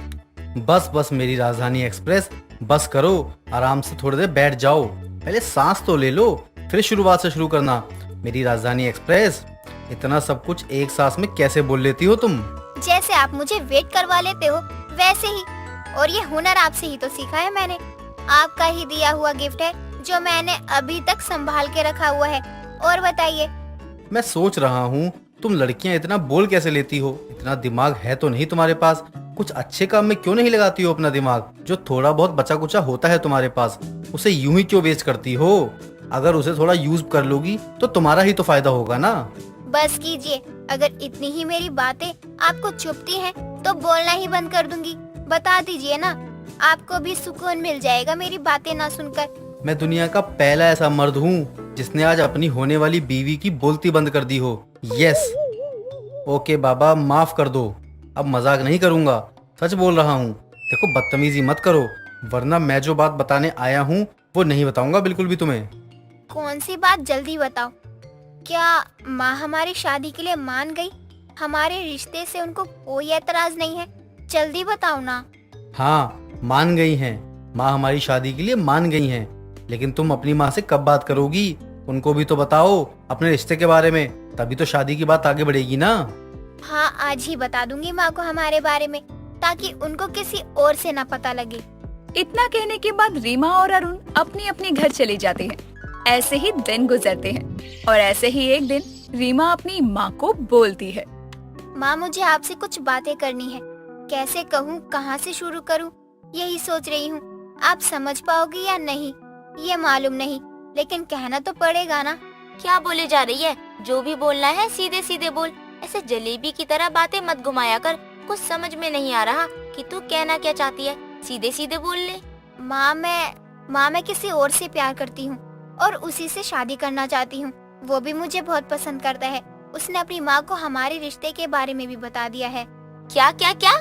बस मेरी राजधानी एक्सप्रेस, बस करो, आराम से थोड़ी देर बैठ जाओ, पहले सांस तो ले लो, फिर शुरुआत से शुरू करना। मेरी राजधानी एक्सप्रेस, इतना सब कुछ एक सांस में कैसे बोल लेती हो तुम? जैसे आप मुझे वेट करवा लेते हो वैसे ही, और ये हुनर आपसे ही तो सीखा है मैंने। आपका ही दिया हुआ गिफ्ट है जो मैंने अभी तक संभाल के रखा हुआ है। और बताइए। मैं सोच रहा हूँ तुम लड़कियाँ इतना बोल कैसे लेती हो? इतना दिमाग है तो नहीं तुम्हारे पास? कुछ अच्छे काम में क्यों नहीं लगाती हो अपना दिमाग? जो थोड़ा बहुत बचा कुचा होता है तुम्हारे पास, उसे यूं ही क्यों वेस्ट करती हो? अगर उसे थोड़ा यूज कर लोगी तो तुम्हारा ही तो फायदा होगा ना। बस कीजिए, अगर इतनी ही मेरी बातें आपको चुभती हैं तो बोलना ही बंद कर दूंगी। बता दीजिए ना, आपको भी सुकून मिल जाएगा मेरी बातें ना सुनकर। मैं दुनिया का पहला ऐसा मर्द हूँ जिसने आज अपनी होने वाली बीवी की बोलती बंद कर दी हो। यस, ओके बाबा, माफ कर दो, अब मजाक नहीं करूँगा, सच बोल रहा हूँ। देखो बदतमीजी मत करो, वरना मैं जो बात बताने आया हूँ वो नहीं बताऊंगा बिल्कुल भी तुम्हें। कौन सी बात, जल्दी बताओ। क्या माँ हमारी शादी के लिए मान गई? हमारे रिश्ते से उनको कोई एतराज नहीं है? जल्दी बताओ ना। हाँ, मान गई हैं, माँ हमारी शादी के लिए मान गई हैं, लेकिन तुम अपनी माँ से कब बात करोगी? उनको भी तो बताओ अपने रिश्ते के बारे में, तभी तो शादी की बात आगे बढ़ेगी ना। हाँ, आज ही बता दूंगी माँ को हमारे बारे में, ताकि उनको किसी और से ना पता लगे। इतना कहने के बाद रीमा और अरुण अपने अपने घर चले जाते हैं। ऐसे ही दिन गुजरते हैं और ऐसे ही एक दिन रीमा अपनी माँ को बोलती है, माँ मुझे आपसे कुछ बातें करनी है, कैसे कहूँ, कहाँ से शुरू करूँ, यही सोच रही हूँ। आप समझ पाओगी या नहीं ये मालूम नहीं, लेकिन कहना तो पड़ेगा ना। क्या बोले जा रही है? जो भी बोलना है सीधे सीधे बोल, ऐसे जलेबी की तरह बातें मत घुमाया कर। कुछ समझ में नहीं आ रहा कि तू कहना क्या चाहती है, सीधे सीधे बोल ले। माँ मैं किसी और से प्यार करती हूँ और उसी से शादी करना चाहती हूँ। वो भी मुझे बहुत पसंद करता है। उसने अपनी माँ को हमारे रिश्ते के बारे में भी बता दिया है। क्या क्या क्या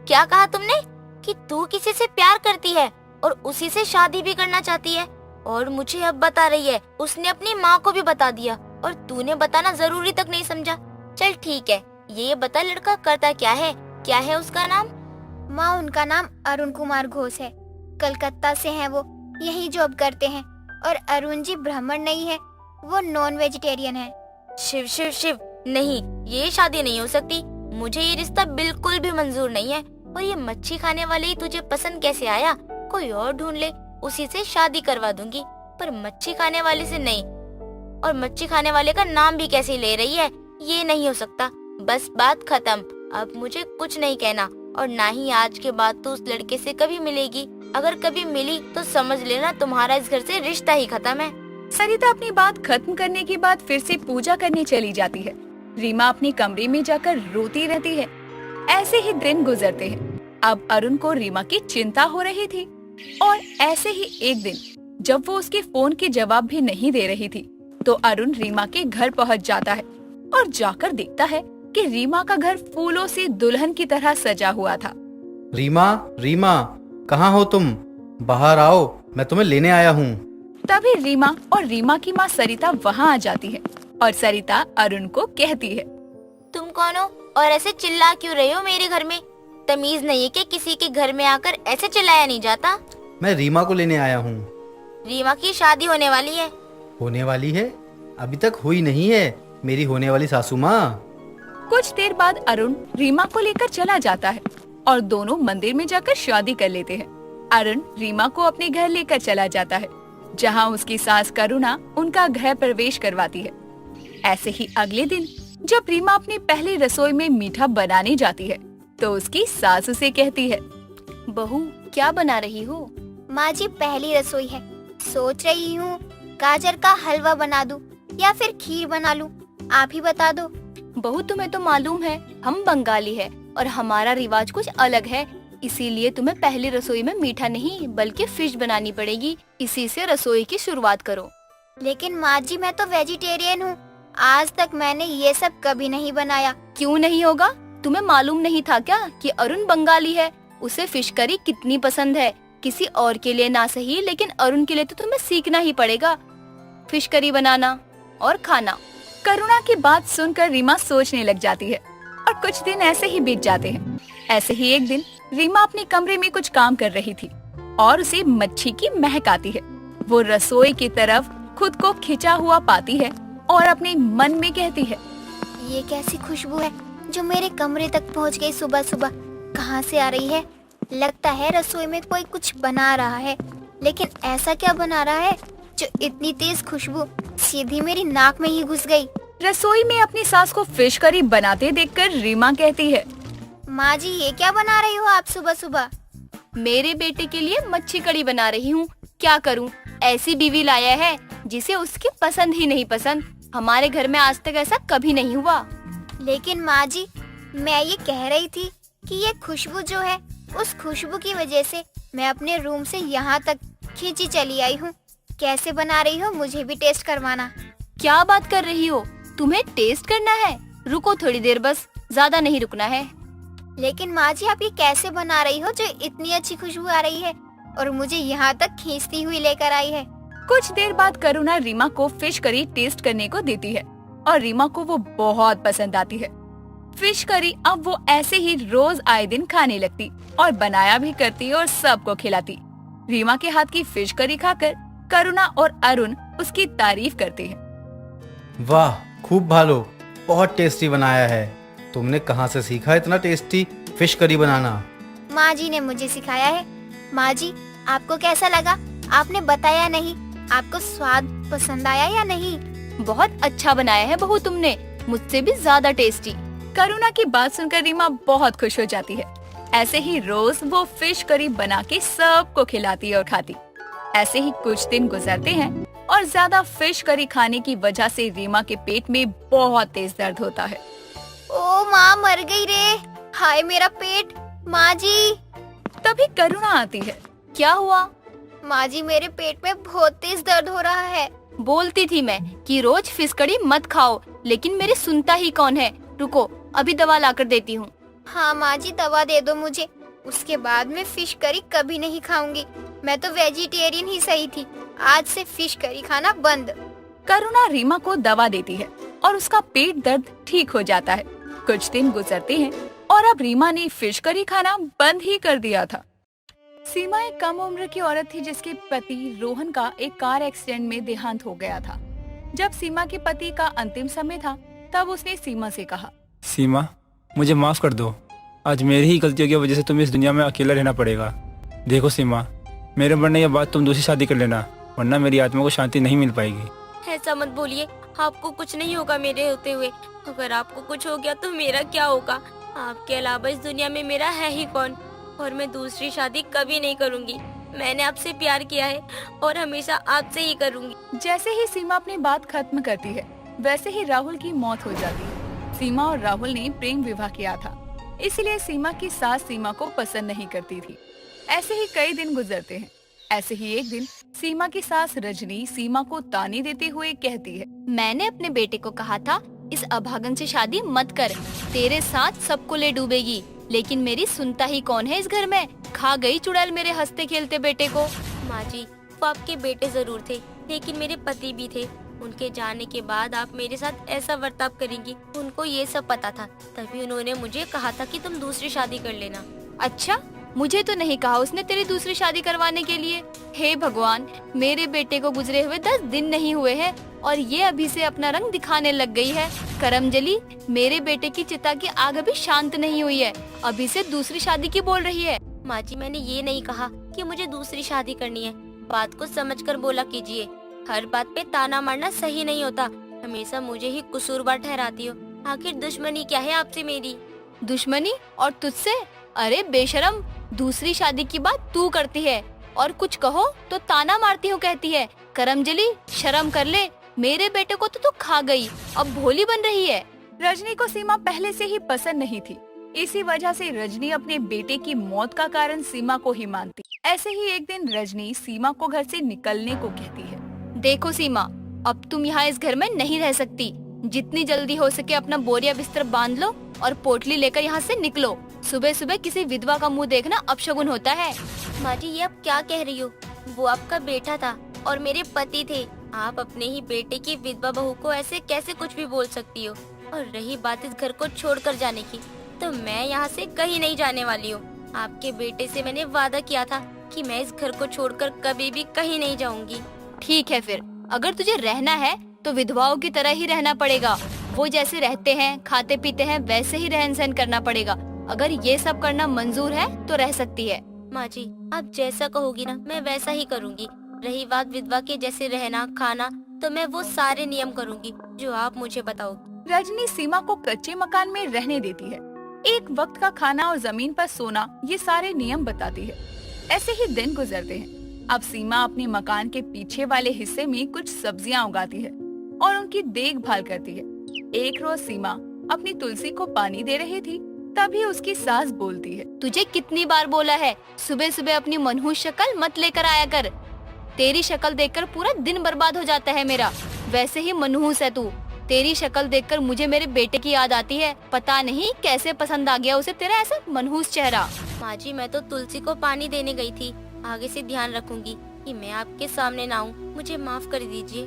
क्या कहा तुमने? कि तू किसी से प्यार करती है और उसी से शादी भी करना चाहती है? और मुझे अब बता रही है उसने अपनी माँ को भी बता दिया, और तूने बताना जरूरी तक नहीं समझा। चल ठीक है, ये बता लड़का करता क्या है, क्या है उसका नाम? माँ उनका नाम अरुण कुमार घोष है, कलकत्ता से हैं वो, यही जॉब करते हैं। और अरुण जी ब्राह्मण नहीं है, वो नॉन वेजिटेरियन है। शिव शिव शिव, नहीं, ये शादी नहीं हो सकती। मुझे ये रिश्ता बिल्कुल भी मंजूर नहीं है। और ये मच्छी खाने वाले ही तुझे पसंद कैसे आया? कोई और ढूंढ ले, उसी से शादी करवा दूंगी, पर मच्छी खाने वाले से नहीं। और मच्छी खाने वाले का नाम भी कैसे ले रही है? ये नहीं हो सकता। बस बात खत्म, अब मुझे कुछ नहीं कहना, और ना ही आज के बाद तू उस लड़के से कभी मिलेगी। अगर कभी मिली तो समझ लेना तुम्हारा इस घर से रिश्ता ही खत्म है। सरिता अपनी बात खत्म करने के बाद फिर से पूजा करने चली जाती है। रीमा अपने कमरे में जाकर रोती रहती है। ऐसे ही दिन गुजरते हैं। अब अरुण को रीमा की चिंता हो रही थी, और ऐसे ही एक दिन जब वो उसके फोन के जवाब भी नहीं दे रही थी, तो अरुण रीमा के घर पहुंच जाता है और जाकर देखता है कि रीमा का घर फूलों से दुल्हन की तरह सजा हुआ था। रीमा, रीमा, कहाँ हो तुम? बाहर आओ, मैं तुम्हें लेने आया हूँ। तभी रीमा और रीमा की माँ सरिता वहाँ आ जाती है और सरिता अरुण को कहती है, तुम कौन हो और ऐसे चिल्ला क्यों रहे हो मेरे घर में? तमीज नहीं है कि किसी के घर में आकर ऐसे चिल्लाया नहीं जाता। मैं रीमा को लेने आया हूँ। रीमा की शादी होने वाली है। होने वाली है? अभी तक हुई नहीं है मेरी होने वाली सासू माँ। कुछ देर बाद अरुण रीमा को लेकर चला जाता है और दोनों मंदिर में जाकर शादी कर लेते हैं। अरुण रीमा को अपने घर लेकर चला जाता है, जहाँ उसकी सास करुणा उनका गृह प्रवेश करवाती है। ऐसे ही अगले दिन जब रीमा अपनी पहली रसोई में मीठा बनाने जाती है, तो उसकी सास उसे कहती है, बहू क्या बना रही हो? माँ जी पहली रसोई है, सोच रही हूँ गाजर का हलवा बना दूं या फिर खीर बना लूं, आप ही बता दो। बहू तुम्हें तो मालूम है हम बंगाली है और हमारा रिवाज कुछ अलग है, इसीलिए तुम्हें पहली रसोई में मीठा नहीं बल्कि फिश बनानी पड़ेगी। इसी से रसोई की शुरुआत करो। लेकिन माँ जी मैं तो वेजिटेरियन हूँ, आज तक मैंने ये सब कभी नहीं बनाया। क्यों नहीं होगा? तुम्हें मालूम नहीं था क्या कि अरुण बंगाली है, उसे फिश करी कितनी पसंद है। किसी और के लिए ना सही लेकिन अरुण के लिए तो तुम्हें सीखना ही पड़ेगा फिश करी बनाना और खाना। करुणा की बात सुनकर रीमा सोचने लग जाती है और कुछ दिन ऐसे ही बीत जाते हैं। ऐसे ही एक दिन रीमा अपने कमरे में कुछ काम कर रही थी और उसे मच्छी की महक आती है। वो रसोई की तरफ खुद को खिंचा हुआ पाती है और अपने मन में कहती है, ये कैसी खुशबू है जो मेरे कमरे तक पहुंच गई सुबह सुबह, कहाँ से आ रही है? लगता है रसोई में कोई कुछ बना रहा है, लेकिन ऐसा क्या बना रहा है जो इतनी तेज खुशबू सीधी मेरी नाक में ही घुस गई। रसोई में अपनी सास को फिश करी बनाते देखकर रीमा कहती है, माँ जी ये क्या बना रही हो आप सुबह सुबह? मेरे बेटे के लिए मच्छी कड़ी बना रही हूँ। क्या करूँ, ऐसी बीवी लाया है जिसे उसकी पसंद ही नहीं पसंद। हमारे घर में आज तक ऐसा कभी नहीं हुआ। लेकिन माँ जी मैं ये कह रही थी कि ये खुशबू जो है, उस खुशबू की वजह से मैं अपने रूम से यहाँ तक खींची चली आई हूँ। कैसे बना रही हो मुझे भी टेस्ट करवाना। क्या बात कर रही हो? तुम्हें टेस्ट करना है? रुको थोड़ी देर, बस ज्यादा नहीं रुकना है। लेकिन माँ जी आप ये कैसे बना रही हो जो इतनी अच्छी खुशबू आ रही है और मुझे यहाँ तक खींचती हुई लेकर आई है? कुछ देर बाद करुणा रीमा को फिश करी टेस्ट करने को देती है और रीमा को वो बहुत पसंद आती है। फिश करी अब वो ऐसे ही रोज आए दिन खाने लगती और बनाया भी करती और सबको खिलाती। रीमा के हाथ की फिश करी खाकर करुणा और अरुण उसकी तारीफ करते हैं। वाह, खूब भालो, बहुत टेस्टी बनाया है। तुमने कहाँ से सीखा इतना टेस्टी फिश करी बनाना? माँ जी ने मुझे सिखाया है। माँ जी आपको कैसा लगा? आपने बताया नहीं, आपको स्वाद पसंद आया या नहीं? बहुत अच्छा बनाया है बहू तुमने, मुझसे भी ज्यादा टेस्टी। करुणा की बात सुनकर रीमा बहुत खुश हो जाती है। ऐसे ही रोज वो फिश करी बना के सबको खिलाती और खाती। ऐसे ही कुछ दिन गुजरते हैं और ज्यादा फिश करी खाने की वजह से रीमा के पेट में बहुत तेज दर्द होता है। ओ माँ मर गई रे, हाय मेरा पेट। माँ जी तभी करुणा आती है। क्या हुआ? माँ जी मेरे पेट में बहुत तेज दर्द हो रहा है। बोलती थी मैं कि रोज फिश कड़ी मत खाओ, लेकिन मेरी सुनता ही कौन है। रुको अभी दवा लाकर देती हूँ। हाँ माँ जी दवा दे दो मुझे, उसके बाद मैं फिश करी कभी नहीं खाऊंगी। मैं तो वेजिटेरियन ही सही थी, आज से फिश करी खाना बंद। करुणा रीमा को दवा देती है और उसका पेट दर्द ठीक हो जाता है। कुछ दिन गुजरते हैं और अब रीमा ने फिश करी खाना बंद ही कर दिया था। सीमा एक कम उम्र की औरत थी जिसके पति रोहन का एक कार एक्सीडेंट में देहांत हो गया था। जब सीमा के पति का अंतिम समय था तब उसने सीमा से कहा, सीमा मुझे माफ कर दो, आज मेरी ही गलतियों की वजह से तुम्हें इस दुनिया में अकेला रहना पड़ेगा। देखो सीमा, मेरे मरने के बाद तुम दूसरी शादी कर लेना, वरना मेरी आत्मा को शांति नहीं मिल पाएगी। ऐसा मत बोलिए, आपको कुछ नहीं होगा मेरे होते हुए। अगर आपको कुछ हो गया तो मेरा क्या होगा? आपके अलावा इस दुनिया में मेरा है ही कौन? और मैं दूसरी शादी कभी नहीं करूंगी। मैंने आपसे प्यार किया है और हमेशा आपसे ही करूंगी। जैसे ही सीमा अपनी बात खत्म करती है वैसे ही राहुल की मौत हो जाती है। सीमा और राहुल ने प्रेम विवाह किया था, इसलिए सीमा की सास सीमा को पसंद नहीं करती थी। ऐसे ही कई दिन गुजरते हैं। ऐसे ही एक दिन सीमा की सास रजनी सीमा को ताने देते हुए कहती है। मैंने अपने बेटे को कहा था इस अभागन से शादी मत कर, तेरे साथ सबको ले डूबेगी, लेकिन मेरी सुनता ही कौन है इस घर में। खा गई चुड़ैल मेरे हंसते खेलते बेटे को। माँ जी, वो आपके बेटे जरूर थे, लेकिन मेरे पति भी थे। उनके जाने के बाद आप मेरे साथ ऐसा बर्ताव करेंगी, उनको ये सब पता था, तभी उन्होंने मुझे कहा था कि तुम दूसरी शादी कर लेना। अच्छा, मुझे तो नहीं कहा उसने तेरी दूसरी शादी करवाने के लिए। हे भगवान, मेरे बेटे को गुजरे हुए 10 दिन नहीं हुए हैं और ये अभी से अपना रंग दिखाने लग गई है। करमजली, मेरे बेटे की चिता की आग अभी शांत नहीं हुई है, अभी से दूसरी शादी की बोल रही है। माँ जी, मैंने ये नहीं कहा कि मुझे दूसरी शादी करनी है, बात को समझकर बोला कीजिए। हर बात पे ताना मारना सही नहीं होता, हमेशा मुझे ही कसूरवार ठहराती हो। आखिर दुश्मनी क्या है आपसे मेरी? दुश्मनी और तुझसे? अरे बेशरम, दूसरी शादी की बात तू करती है और कुछ कहो तो ताना मारती हूँ कहती है। करमजली, शर्म कर ले, मेरे बेटे को तो तू खा गई, अब भोली बन रही है। रजनी को सीमा पहले से ही पसंद नहीं थी, इसी वजह से रजनी अपने बेटे की मौत का कारण सीमा को ही मानती। ऐसे ही एक दिन रजनी सीमा को घर से निकलने को कहती है। देखो सीमा, अब तुम यहाँ इस घर में नहीं रह सकती। जितनी जल्दी हो सके अपना बोरिया बिस्तर बांध लो और पोटली लेकर यहाँ से निकलो। सुबह सुबह किसी विधवा का मुंह देखना अपशगुन होता है। माँ जी, ये आप क्या कह रही हो? वो आपका बेटा था और मेरे पति थे। आप अपने ही बेटे की विधवा बहू को ऐसे कैसे कुछ भी बोल सकती हो? और रही बात इस घर को छोड़कर जाने की, तो मैं यहाँ से कहीं नहीं जाने वाली हूँ। आपके बेटे से मैंने वादा किया था कि मैं इस घर को छोड़कर कभी भी कहीं नहीं जाऊंगी। ठीक है, फिर अगर तुझे रहना है तो विधवाओं की तरह ही रहना पड़ेगा। वो जैसे रहते हैं, खाते पीते हैं, वैसे ही रहन सहन करना पड़ेगा। अगर ये सब करना मंजूर है तो रह सकती है। माँ जी, आप जैसा कहोगी ना, मैं वैसा ही करूँगी। रही बात विधवा के जैसे रहना खाना, तो मैं वो सारे नियम करूँगी जो आप मुझे बताओगी। रजनी सीमा को कच्चे मकान में रहने देती है, एक वक्त का खाना और जमीन पर सोना, ये सारे नियम बताती है। ऐसे ही दिन गुजरते हैं। अब सीमा अपने मकान के पीछे वाले हिस्से में कुछ सब्जियां उगाती है और उनकी देखभाल करती है। एक रोज सीमा अपनी तुलसी को पानी दे रही थी, तभी उसकी सास बोलती है। तुझे कितनी बार बोला है, सुबह सुबह अपनी मनहूस शक्ल मत लेकर आया कर। तेरी शक्ल देखकर पूरा दिन बर्बाद हो जाता है मेरा। वैसे ही मनहूस है तू। तेरी शक्ल देखकर मुझे मेरे बेटे की याद आती है। पता नहीं कैसे पसंद आ गया उसे तेरा ऐसा मनहूस चेहरा। माँ जी, मैं तो तुलसी को पानी देने गई थी। आगे से ध्यान रखूंगी कि मैं आपके सामने ना आऊं। मुझे माफ कर दीजिए।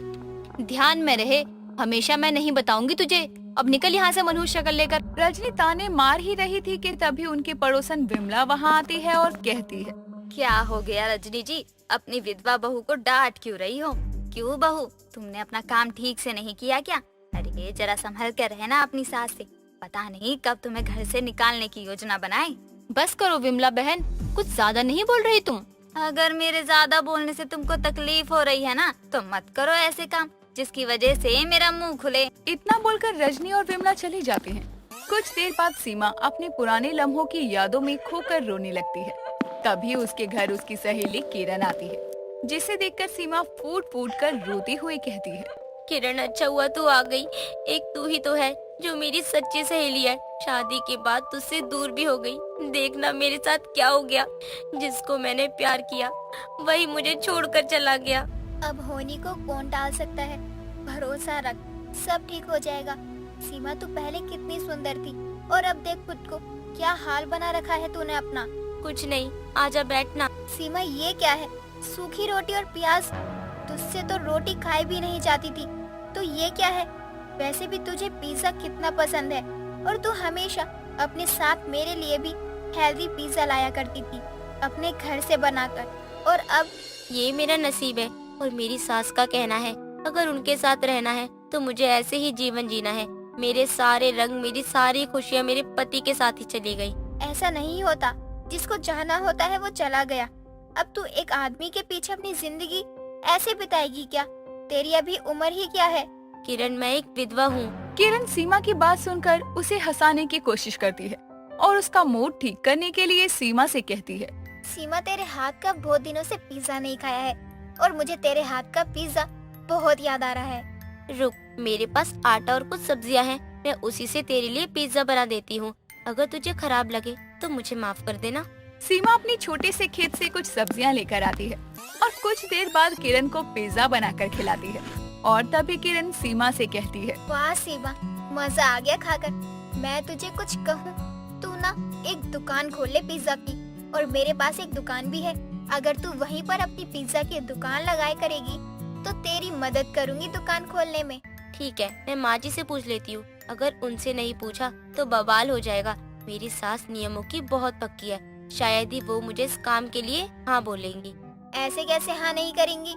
ध्यान में रहे, हमेशा मैं नहीं बताऊंगी तुझे। अब निकल यहाँ से मनहूस शक्ल लेकर। रजनी ताने मार ही रही थी कि तभी उनकी पड़ोसन विमला वहाँ आती है और कहती है। क्या हो गया रजनी जी, अपनी विधवा बहू को डांट क्यों रही हो? क्यों बहू, तुमने अपना काम ठीक से नहीं किया क्या? अरे जरा संभल कर रहना अपनी सास से, पता नहीं कब तुम्हें घर से निकालने की योजना बनाए। बस करो विमला बहन, कुछ ज्यादा नहीं बोल रही तुम। अगर मेरे ज्यादा बोलने से तुमको तकलीफ हो रही है ना, तो मत करो ऐसे काम जिसकी वजह से मेरा मुंह खुले। इतना बोलकर रजनी और विमला चली जाती हैं। कुछ देर बाद सीमा अपने पुराने लम्हों की यादों में खोकर रोने लगती है। तभी उसके घर उसकी सहेली किरण आती है, जिसे देखकर सीमा फूट फूट कर रोती हुई कहती है। किरण, अच्छा हुआ तू आ गई। एक तू ही तो है जो मेरी सच्ची सहेली है। शादी के बाद तुझसे दूर भी हो गई। देखना मेरे साथ क्या हो गया। जिसको मैंने प्यार किया वही मुझे छोड़कर चला गया। अब होनी को कौन टाल सकता है? भरोसा रख, सब ठीक हो जाएगा। सीमा, तू पहले कितनी सुंदर थी और अब देख खुद को, क्या हाल बना रखा है तूने अपना। कुछ नहीं, आजा बैठना। सीमा, ये क्या है? सूखी रोटी और प्याज, तुझसे तो रोटी खाई भी नहीं जाती थी, तो ये क्या है? वैसे भी तुझे पिज्जा कितना पसंद है और तू हमेशा अपने साथ मेरे लिए भी हेल्दी पिज्जा लाया करती थी, अपने घर से बनाकर। और अब ये मेरा नसीब है और मेरी सास का कहना है, अगर उनके साथ रहना है तो मुझे ऐसे ही जीवन जीना है। मेरे सारे रंग, मेरी सारी खुशियाँ मेरे पति के साथ ही चली गई। ऐसा नहीं होता, जिसको जाना होता है वो चला गया। अब तू एक आदमी के पीछे अपनी जिंदगी ऐसे बिताएगी क्या? तेरी अभी उम्र ही क्या है? किरण, मैं एक विधवा हूँ। किरण सीमा की बात सुनकर उसे हंसाने की कोशिश करती है और उसका मूड ठीक करने के लिए सीमा से कहती है। सीमा, तेरे हाथ का बहुत दिनों से पिज्जा नहीं खाया है और मुझे तेरे हाथ का पिज्जा बहुत याद आ रहा है। रुक, मेरे पास आटा और कुछ सब्जियां हैं, मैं उसी से तेरे लिए पिज्जा बना देती हूँ। अगर तुझे खराब लगे तो मुझे माफ कर देना। सीमा अपनी छोटे से खेत से कुछ सब्जियां लेकर आती है और कुछ देर बाद किरण को पिज्जा बनाकर खिलाती है। और तभी किरण सीमा से कहती है, वाह सीमा, मजा आ गया खाकर। मैं तुझे कुछ कहूँ, तू ना एक दुकान खोल ले पिज्जा की, और मेरे पास एक दुकान भी है। अगर तू वहीं पर अपनी पिज्जा की दुकान लगाए करेगी तो तेरी मदद करूँगी दुकान खोलने में। ठीक है, मैं माँ जी से पूछ लेती हूँ। अगर उनसे नहीं पूछा तो बवाल हो जाएगा। मेरी सास नियमों की बहुत पक्की है, शायद ही वो मुझे इस काम के लिए हाँ बोलेंगी। ऐसे कैसे हाँ नहीं करेंगी?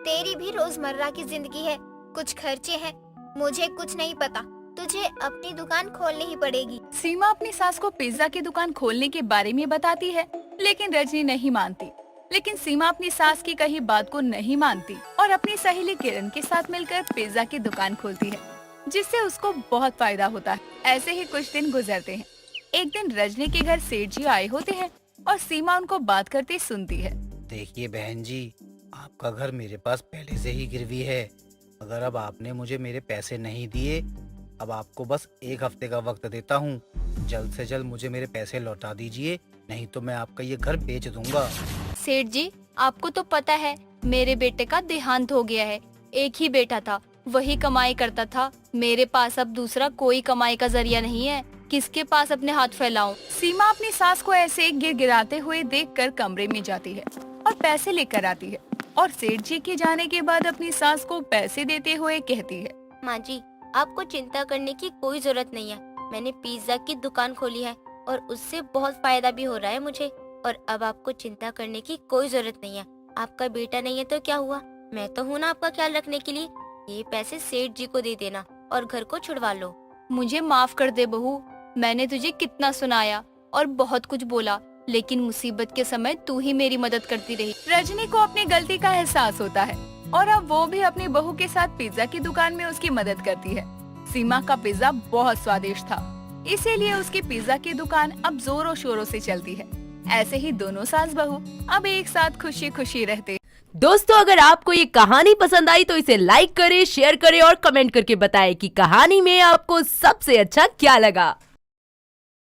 तेरी भी रोजमर्रा की जिंदगी है, कुछ खर्चे हैं। मुझे कुछ नहीं पता, तुझे अपनी दुकान खोलनी ही पड़ेगी। सीमा अपनी सास को पिज्जा की दुकान खोलने के बारे में बताती है, लेकिन रजनी नहीं मानती। लेकिन सीमा अपनी सास की कही बात को नहीं मानती और अपनी सहेली किरण के साथ मिलकर पिज्जा की दुकान खोलती है, जिससे उसको बहुत फायदा होता है। ऐसे ही कुछ दिन गुजरते हैं। एक दिन रजनी के घर सेठ जी आए होते हैं और सीमा उनको बात करते सुनती है। देखिए बहन जी, आपका घर मेरे पास पहले से ही गिरवी है। अगर अब आपने मुझे मेरे पैसे नहीं दिए, अब आपको बस 1 हफ्ते का वक्त देता हूँ। जल्द से जल्द मुझे मेरे पैसे लौटा दीजिए, नहीं तो मैं आपका ये घर बेच दूंगा। सेठ जी, आपको तो पता है मेरे बेटे का देहांत हो गया है। एक ही बेटा था, वही कमाई करता था। मेरे पास अब दूसरा कोई कमाई का जरिया नहीं है। किसके पास अपने हाथ फैलाऊं? सीमा अपनी सास को ऐसे गिड़गिड़ाते हुए देखकर कमरे में जाती है और पैसे लेकर आती है और सेठ जी के जाने के बाद अपनी सास को पैसे देते हुए कहती है, माँ जी, आपको चिंता करने की कोई जरूरत नहीं है। मैंने पिज्जा की दुकान खोली है और उससे बहुत फायदा भी हो रहा है मुझे। और अब आपको चिंता करने की कोई जरूरत नहीं है। आपका बेटा नहीं है तो क्या हुआ, मैं तो हूँ ना आपका ख्याल रखने के लिए। ये पैसे सेठ जी को दे देना और घर को छुड़वा लो। मुझे माफ कर दे बहू, मैंने तुझे कितना सुनाया और बहुत कुछ बोला, लेकिन मुसीबत के समय तू ही मेरी मदद करती रही। रजनी को अपनी गलती का एहसास होता है और अब वो भी अपनी बहू के साथ पिज्जा की दुकान में उसकी मदद करती है। सीमा का पिज्जा बहुत स्वादिष्ट था, इसीलिए उसकी पिज्जा की दुकान अब जोरों शोरों से चलती है। ऐसे ही दोनों सास बहू अब एक साथ खुशी खुशी रहते। दोस्तों, अगर आपको ये कहानी पसंद आई तो इसे लाइक करें, शेयर करें और कमेंट करके बताएं कि कहानी में आपको सबसे अच्छा क्या लगा।